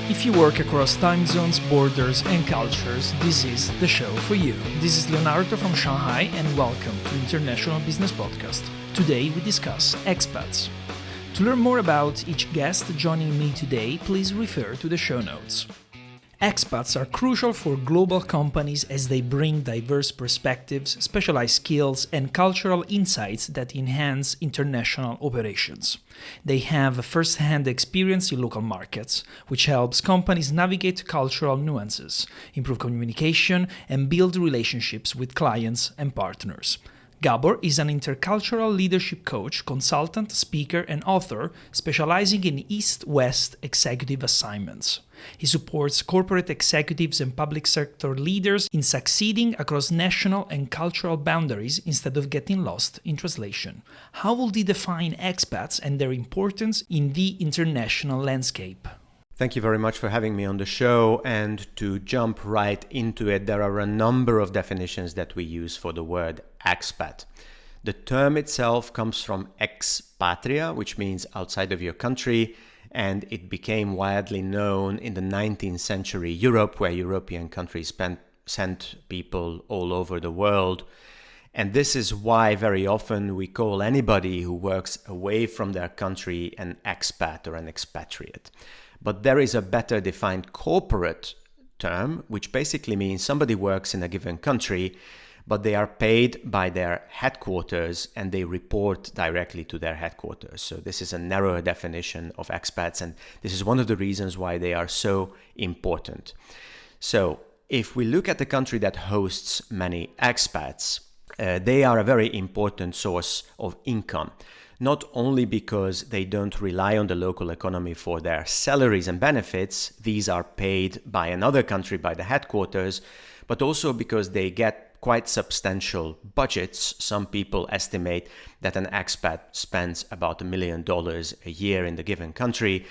If you work across time zones, borders, and cultures, this is the show for you. This is Leonardo from Shanghai, and welcome to International Business Podcast. Today we discuss expats. To learn more about each guest joining me today, please refer to the show notes. Expats are crucial for global companies as they bring diverse perspectives, specialized skills, and cultural insights that enhance international operations. They have a first-hand experience in local markets, which helps companies navigate cultural nuances, improve communication, and build relationships with clients and partners. Gabor is an intercultural leadership coach, consultant, speaker, and author specializing in East-West executive assignments. He supports corporate executives and public sector leaders in succeeding across national and cultural boundaries instead of getting lost in translation. How will he define expats and their importance in the international landscape? Thank you very much for having me on the show, and to jump right into it, there are a number of definitions that we use for the word expat. The term itself comes from ex patria, which means outside of your country, and it became widely known in the 19th century Europe, where European countries sent people all over the world. And this is why very often we call anybody who works away from their country an expat or an expatriate. But there is a better defined corporate term, which basically means somebody works in a given country, but they are paid by their headquarters and they report directly to their headquarters. So this is a narrower definition of expats, and this is one of the reasons why they are so important. So if we look at the country that hosts many expats, they are a very important source of income. Not only because they don't rely on the local economy for their salaries and benefits, these are paid by another country, by the headquarters, but also because they get quite substantial budgets. Some people estimate that an expat spends about $1 million a year in the given country.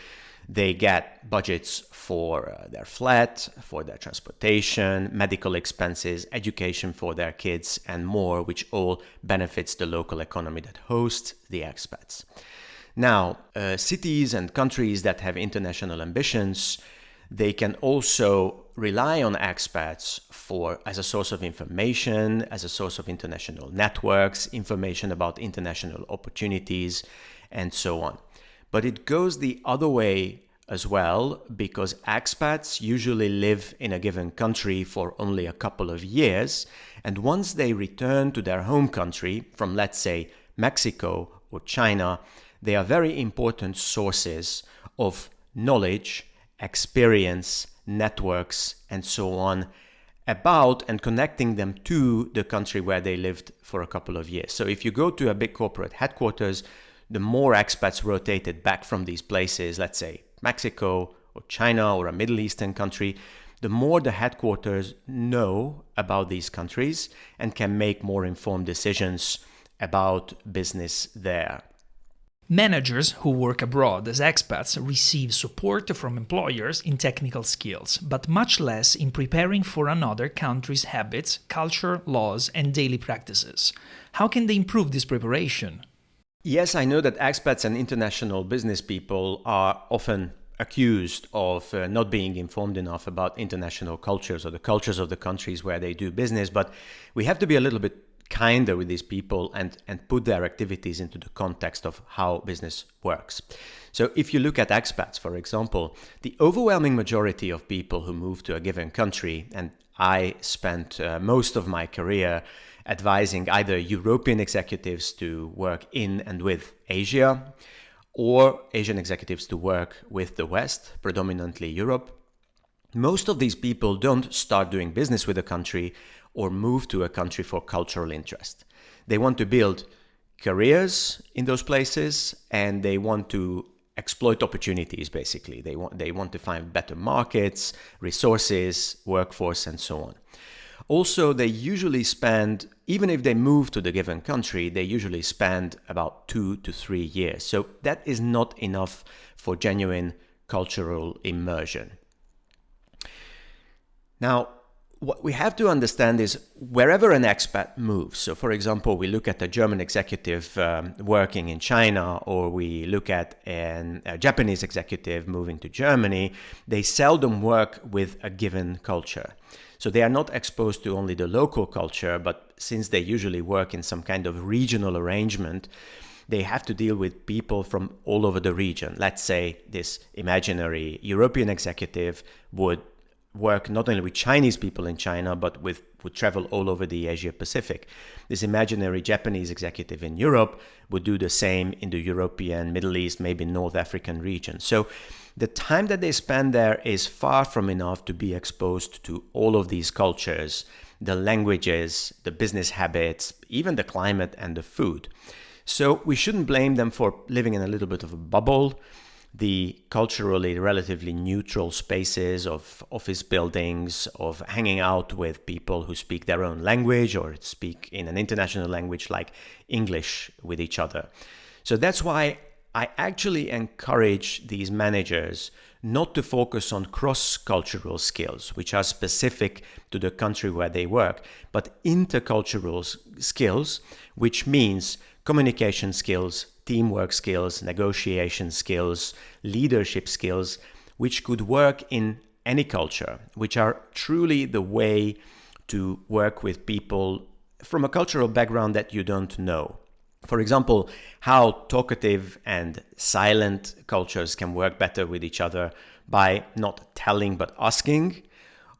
They get budgets for their flat, for their transportation, medical expenses, education for their kids, and more, which all benefits the local economy that hosts the expats. Now, cities and countries that have international ambitions, they can also rely on expats as a source of information, as a source of international networks, information about international opportunities, and so on. But it goes the other way as well, because expats usually live in a given country for only a couple of years, and once they return to their home country from, let's say, Mexico or China, they are very important sources of knowledge, experience, networks, and so on about and connecting them to the country where they lived for a couple of years. So if you go to a big corporate headquarters, the more expats rotated back from these places, let's say Mexico or China or a Middle Eastern country, the more the headquarters know about these countries and can make more informed decisions about business there. Managers who work abroad as expats receive support from employers in technical skills, but much less in preparing for another country's habits, culture, laws, and daily practices. How can they improve this preparation? Yes, I know that expats and international business people are often accused of not being informed enough about international cultures or the cultures of the countries where they do business, but we have to be a little bit kinder with these people and put their activities into the context of how business works. So if you look at expats, for example, the overwhelming majority of people who move to a given country, and I spent most of my career advising either European executives to work in and with Asia or Asian executives to work with the West, predominantly Europe. Most of these people don't start doing business with a country or move to a country for cultural interest. They want to build careers in those places, and they want to exploit opportunities, basically. They want to find better markets, resources, workforce, and so on. Also, they usually spend, even if they move to the given country, they usually spend about 2 to 3 years. So that is not enough for genuine cultural immersion. Now, What we have to understand is wherever an expat moves. So, for example, we look at a German executive working in China, or we look at a Japanese executive moving to Germany, they seldom work with a given culture. So they are not exposed to only the local culture, but since they usually work in some kind of regional arrangement, they have to deal with people from all over the region. Let's say this imaginary European executive would work not only with Chinese people in China, but would travel all over the Asia Pacific. This imaginary Japanese executive in Europe would do the same in the European, Middle East, maybe North African region. So the time that they spend there is far from enough to be exposed to all of these cultures, the languages, the business habits, even the climate and the food. So we shouldn't blame them for living in a little bit of a bubble. The culturally relatively neutral spaces of office buildings, of hanging out with people who speak their own language or speak in an international language like English with each other. So that's why I actually encourage these managers not to focus on cross-cultural skills, which are specific to the country where they work, but intercultural skills, which means communication skills, teamwork skills, negotiation skills, leadership skills, which could work in any culture, which are truly the way to work with people from a cultural background that you don't know. For example, how talkative and silent cultures can work better with each other by not telling but asking,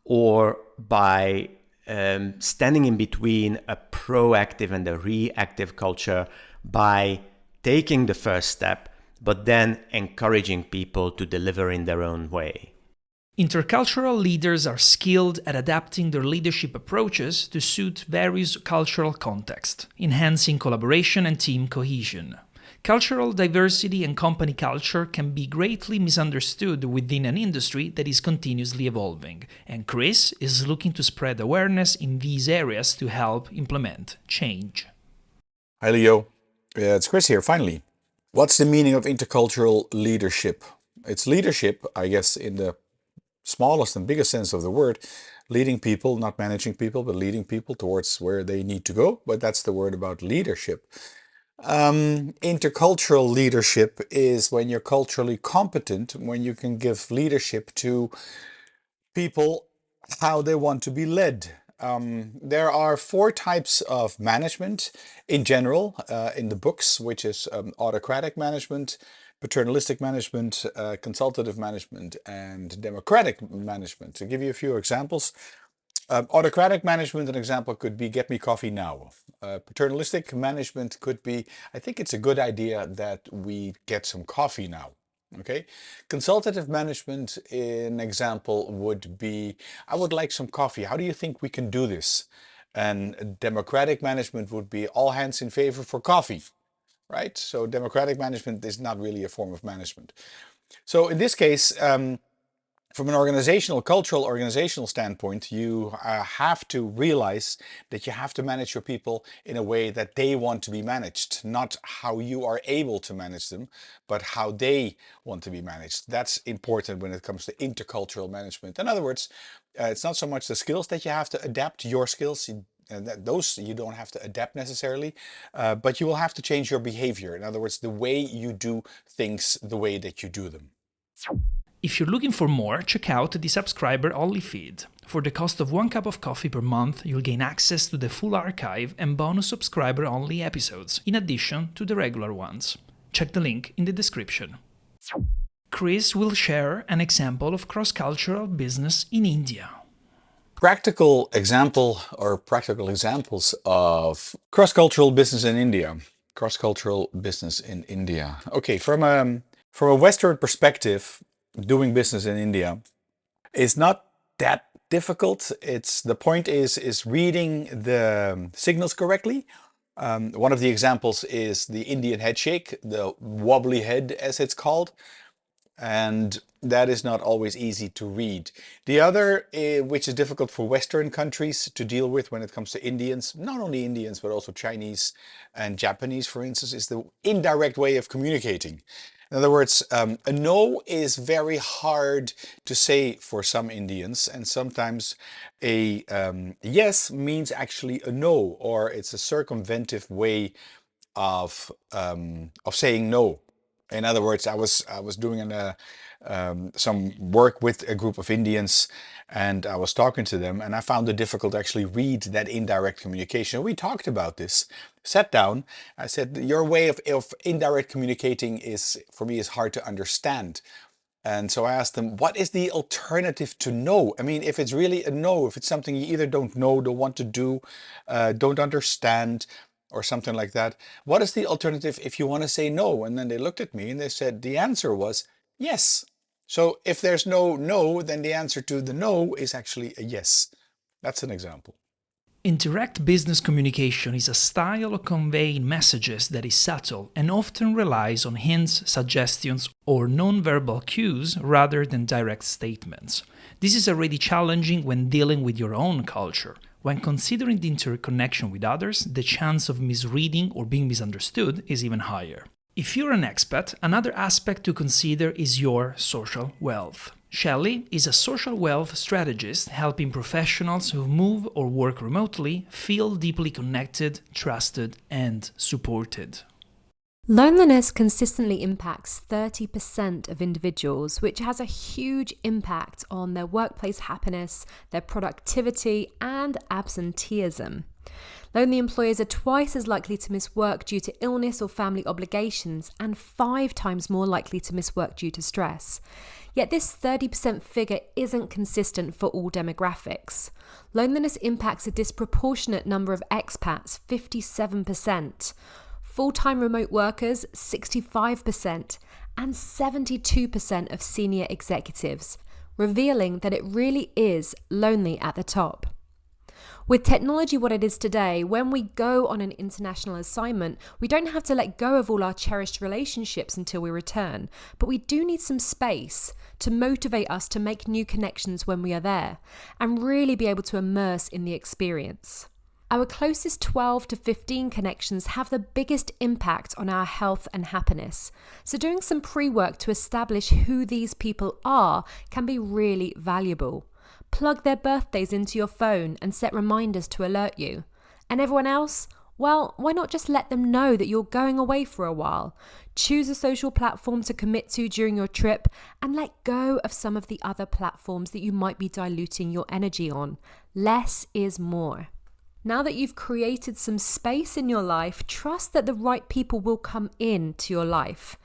or by standing in between a proactive and a reactive culture by taking the first step, but then encouraging people to deliver in their own way. Intercultural leaders are skilled at adapting their leadership approaches to suit various cultural contexts, enhancing collaboration and team cohesion. Cultural diversity and company culture can be greatly misunderstood within an industry that is continuously evolving, and Chris is looking to spread awareness in these areas to help implement change. Hi Leo, it's Chris here, finally. What's the meaning of intercultural leadership? It's leadership, I guess, in the smallest and biggest sense of the word, leading people, not managing people, but leading people towards where they need to go. But that's the word about leadership. Intercultural leadership is when you're culturally competent, when you can give leadership to people how they want to be led. There are 4 types of management in general in the books, which is autocratic management, paternalistic management, consultative management, and democratic management. To give you a few examples, autocratic management, an example could be get me coffee now. Paternalistic management could be, I think it's a good idea that we get some coffee now. Okay, consultative management, an example would be, I would like some coffee. How do you think we can do this? And democratic management would be all hands in favor for coffee, right? So democratic management is not really a form of management. So in this case, from an cultural organizational standpoint, you have to realize that you have to manage your people in a way that they want to be managed, not how you are able to manage them, but how they want to be managed. That's important when it comes to intercultural management. In other words, it's not so much the skills that you have to adapt, your skills, those you don't have to adapt necessarily, but you will have to change your behavior. In other words, the way you do things, the way that you do them. If you're looking for more, check out the subscriber-only feed. For the cost of 1 cup of coffee per month, you'll gain access to the full archive and bonus subscriber-only episodes, in addition to the regular ones. Check the link in the description. Chris will share an example of cross-cultural business in India. Practical examples of cross-cultural business in India. Cross-cultural business in India. Okay, from a Western perspective, doing business in India is not that difficult. The point is reading the signals correctly. One of the examples is the Indian head shake, the wobbly head as it's called, and that is not always easy to read. The other, which is difficult for Western countries to deal with when it comes to Indians, not only Indians but also Chinese and Japanese, for instance, is the indirect way of communicating. In other words, a no is very hard to say for some Indians, and sometimes a yes means actually a no, or it's a circumventive way of saying no. In other words, I was doing some work with a group of Indians, and I was talking to them, and I found it difficult to actually read that indirect communication. We talked about this, sat down. I said, your way of indirect communicating is, for me, is hard to understand. And so I asked them, what is the alternative to no? I mean, if it's really a no, if it's something you either don't know, don't want to do, don't understand, or something like that, what is the alternative if you want to say no? And then they looked at me and they said, the answer was yes. So if there's no no, then the answer to the no is actually a yes. That's an example. Indirect business communication is a style of conveying messages that is subtle and often relies on hints, suggestions, or non-verbal cues rather than direct statements. This is already challenging when dealing with your own culture. When considering the interconnection with others, the chance of misreading or being misunderstood is even higher. If you're an expat, another aspect to consider is your social wealth. Shelley is a social wealth strategist helping professionals who move or work remotely feel deeply connected, trusted, and supported. Loneliness consistently impacts 30% of individuals, which has a huge impact on their workplace happiness, their productivity, and absenteeism. Lonely employers are twice as likely to miss work due to illness or family obligations, and 5 times more likely to miss work due to stress. Yet this 30% figure isn't consistent for all demographics. Loneliness impacts a disproportionate number of expats, 57%, full-time remote workers, 65%, and 72% of senior executives, revealing that it really is lonely at the top. With technology what it is today, when we go on an international assignment, we don't have to let go of all our cherished relationships until we return, but we do need some space to motivate us to make new connections when we are there and really be able to immerse in the experience. Our closest 12 to 15 connections have the biggest impact on our health and happiness. So doing some pre-work to establish who these people are can be really valuable. Plug their birthdays into your phone and set reminders to alert you. And everyone else? Well, why not just let them know that you're going away for a while? Choose a social platform to commit to during your trip and let go of some of the other platforms that you might be diluting your energy on. Less is more. Now that you've created some space in your life, trust that the right people will come into your life.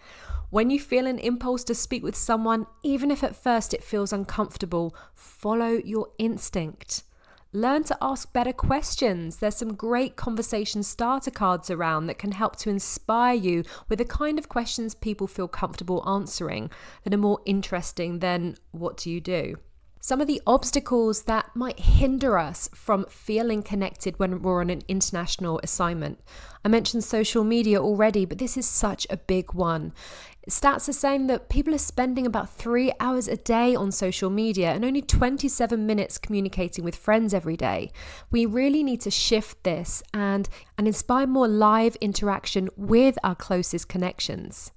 When you feel an impulse to speak with someone, even if at first it feels uncomfortable, follow your instinct. Learn to ask better questions. There's some great conversation starter cards around that can help to inspire you with the kind of questions people feel comfortable answering that are more interesting than what do you do? Some of the obstacles that might hinder us from feeling connected when we're on an international assignment. I mentioned social media already, but this is such a big one. Stats are saying that people are spending about 3 hours a day on social media and only 27 minutes communicating with friends every day. We really need to shift this and inspire more live interaction with our closest connections.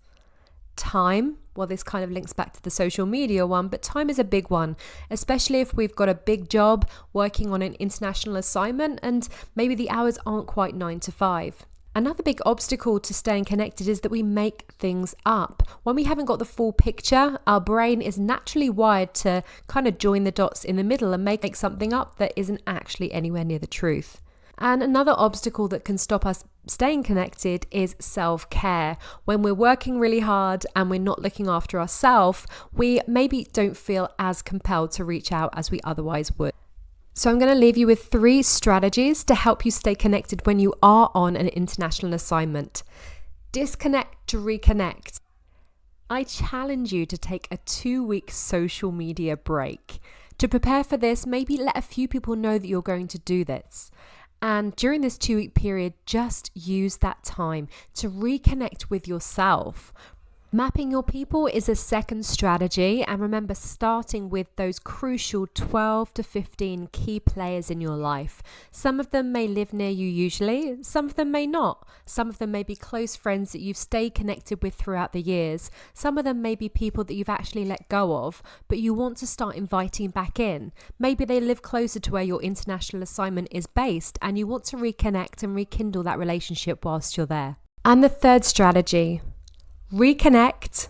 Time, well, this kind of links back to the social media one, but time is a big one, especially if we've got a big job working on an international assignment and maybe the hours aren't quite 9 to 5. Another big obstacle to staying connected is that we make things up. When we haven't got the full picture, our brain is naturally wired to kind of join the dots in the middle and make something up that isn't actually anywhere near the truth. And another obstacle that can stop us staying connected is self-care. When we're working really hard and we're not looking after ourselves, we maybe don't feel as compelled to reach out as we otherwise would. So I'm going to leave you with 3 strategies to help you stay connected when you are on an international assignment. Disconnect to reconnect. I challenge you to take a 2-week social media break. To prepare for this, maybe let a few people know that you're going to do this. And during this 2-week period, just use that time to reconnect with yourself. Mapping your people is a second strategy, and remember, starting with those crucial 12 to 15 key players in your life. Some of them may live near you usually, some of them may not. Some of them may be close friends that you've stayed connected with throughout the years. Some of them may be people that you've actually let go of, but you want to start inviting back in. Maybe they live closer to where your international assignment is based, and you want to reconnect and rekindle that relationship whilst you're there. And the third strategy: reconnect,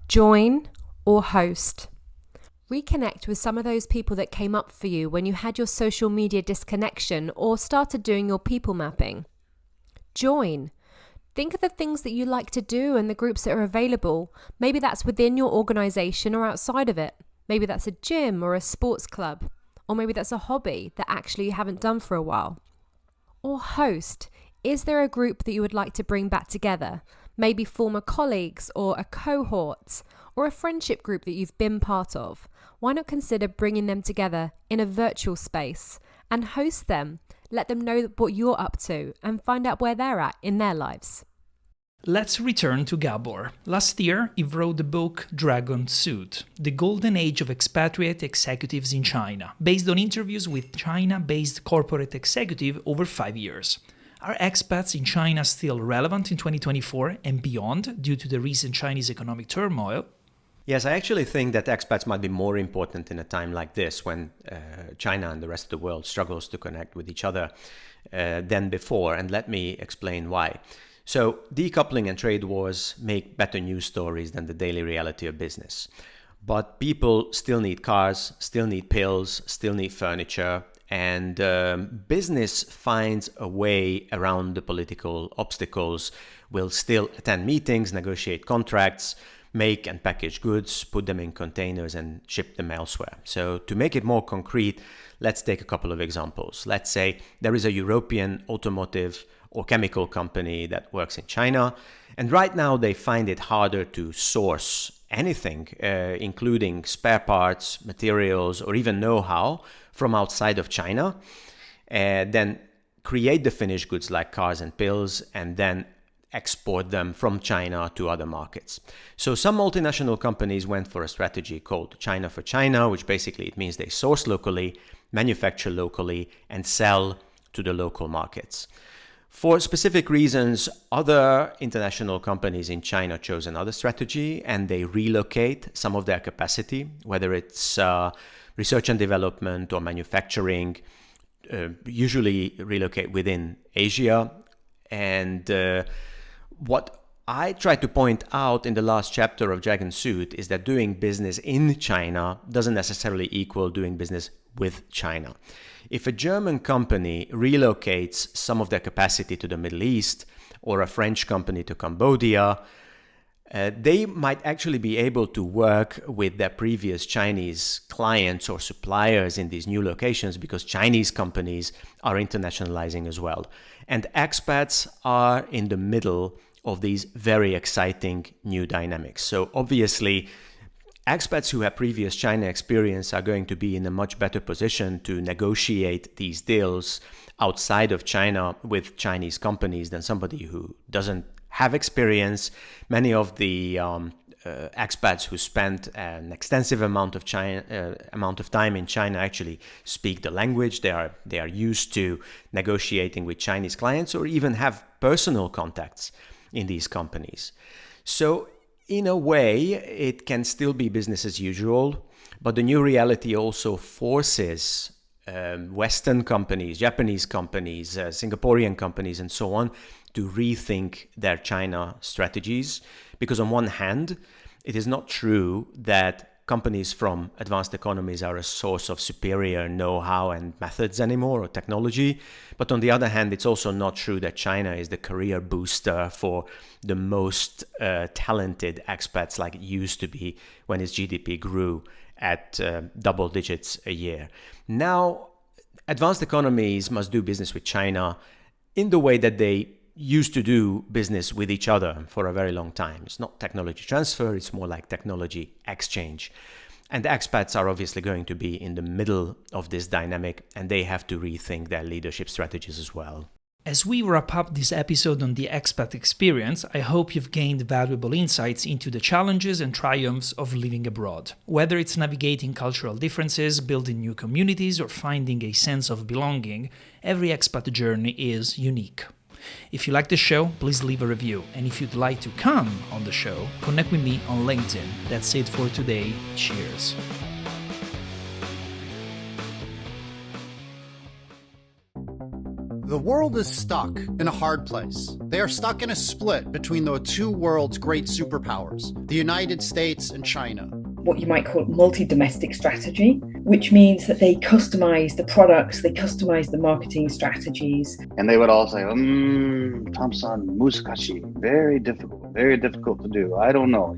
join, or host. Reconnect with some of those people that came up for you when you had your social media disconnection or started doing your people mapping. Join. Think of the things that you like to do and the groups that are available. Maybe that's within your organization or outside of it. Maybe that's a gym or a sports club. Or maybe that's a hobby that actually you haven't done for a while. Or host. Is there a group that you would like to bring back together? Maybe former colleagues or a cohort or a friendship group that you've been part of. Why not consider bringing them together in a virtual space and host them? Let them know what you're up to and find out where they're at in their lives. Let's return to Gabor. Last year, he wrote the book Dragon Suit, The Golden Age of Expatriate Executives in China, based on interviews with China-based corporate executives over 5 years. Are expats in China still relevant in 2024 and beyond due to the recent Chinese economic turmoil? Yes, I actually think that expats might be more important in a time like this when China and the rest of the world struggles to connect with each other than before. And let me explain why. So decoupling and trade wars make better news stories than the daily reality of business. But people still need cars, still need pills, still need furniture. And business finds a way around the political obstacles, will still attend meetings, negotiate contracts, make and package goods, put them in containers and ship them elsewhere. So to make it more concrete, let's take a couple of examples. Let's say there is a European automotive or chemical company that works in China, and right now they find it harder to source anything, including spare parts, materials, or even know-how from outside of China, then create the finished goods like cars and pills, and then export them from China to other markets. So some multinational companies went for a strategy called China for China, which basically it means they source locally, manufacture locally, and sell to the local markets. For specific reasons, other international companies in China chose another strategy, and they relocate some of their capacity, whether it's research and development or manufacturing, usually relocate within Asia. And what I try to point out in the last chapter of Dragon Suit is that doing business in China doesn't necessarily equal doing business with China. If a German company relocates some of their capacity to the Middle East, or a French company to Cambodia, they might actually be able to work with their previous Chinese clients or suppliers in these new locations because Chinese companies are internationalizing as well. And expats are in the middle of these very exciting new dynamics. So obviously, expats who have previous China experience are going to be in a much better position to negotiate these deals outside of China with Chinese companies than somebody who doesn't have experience. Many of the expats who spent an extensive amount of time in China actually speak the language. They are used to negotiating with Chinese clients or even have personal contacts in these companies. So in a way, it can still be business as usual, but the new reality also forces Western companies, Japanese companies, Singaporean companies, and so on, to rethink their China strategies. Because on one hand, it is not true that companies from advanced economies are a source of superior know-how and methods anymore, or technology. But on the other hand, it's also not true that China is the career booster for the most talented expats like it used to be when its GDP grew at double digits a year. Now, advanced economies must do business with China in the way that they used to do business with each other for a very long time. It's not technology transfer, it's more like technology exchange. And the expats are obviously going to be in the middle of this dynamic, and they have to rethink their leadership strategies as well. As we wrap up this episode on the expat experience, I hope you've gained valuable insights into the challenges and triumphs of living abroad. Whether it's navigating cultural differences, building new communities, or finding a sense of belonging, every expat journey is unique. If you like the show, please leave a review. And if you'd like to come on the show, connect with me on LinkedIn. That's it for today. Cheers. The world is stuck in a hard place. They are stuck in a split between the two world's great superpowers, the United States and China. What you might call multi-domestic strategy, which means that they customize the products, they customize the marketing strategies. And they would all say, Thompson, musukashi, very difficult to do. I don't know,